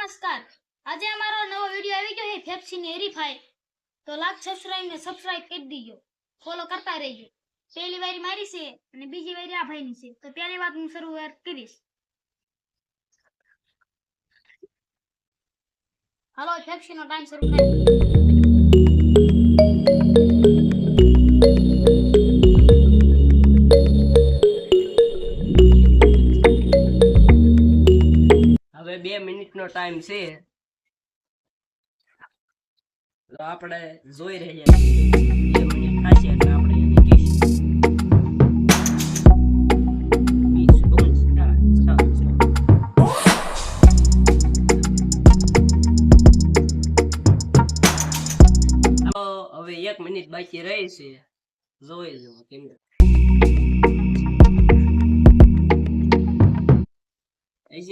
નમસ્કાર। આજે અમારો નવો વિડિયો આવી ગયો છે ફેફસી ની હરીફાઈ। તો લાઈક સબસ્ક્રાઇબ કરી દીજો, ફોલો કરતા રહેજો। પહેલી વારી મારી છે અને બીજી વારી આ ભાઈની છે। તો પહેલી વાત હું શરૂઆત કરીશ। હાલો ફેફસી નો ટાઈમ શરૂ થાય। હવે 2 મિનિટનો ટાઈમ છે તો આપણે જોઈ રહ્યા છીએ 2 મિનિટ થશે એટલે આપણે એને કહીશું 20 હવે 1 મિનિટ બાકી રહી છે જોઈ લો કેમ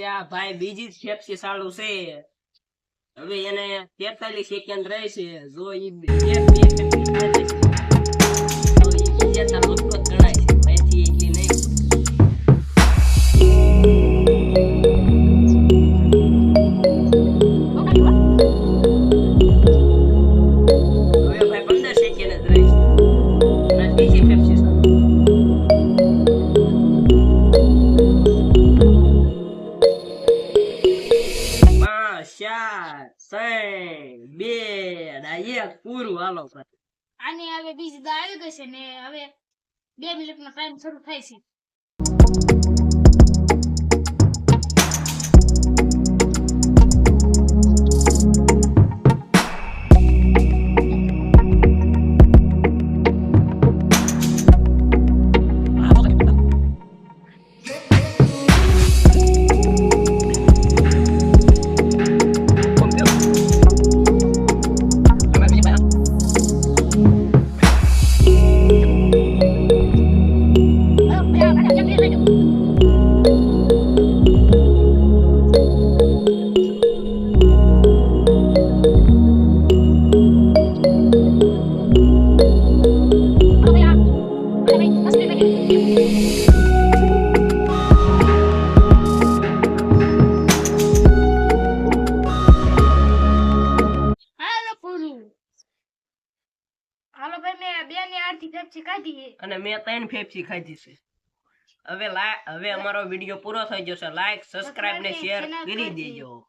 આ ભાઈ બીજી જ ફેફસી ચાલુ છે હવે એને 43 સેકન્ડ રહે છે જો ઈ એક બે ફેફસી થાય છે તો ઈ બીજા તાર લગભગ ગણાય છે અહીંથી એટલી નહીં હવે ભાઈ 15 સેકન્ડ જ રહે છે અને બીજી ફેફસી ચાલુ પૂરું હાલો આની હવે બીજી દા આવી ગઈ છે ને હવે 2 મિનિટનો ટાઈમ શરૂ થાય છે। હાલો ભાઈ મેં 2 ની આરતી ફેફસી ખાધી અને મેં 3 ફેફસી ખાધી છે હવે અમારો વિડિયો પૂરો થઈ જશે લાઈક સબસ્ક્રાઇબ ને શેર કરી દેજો।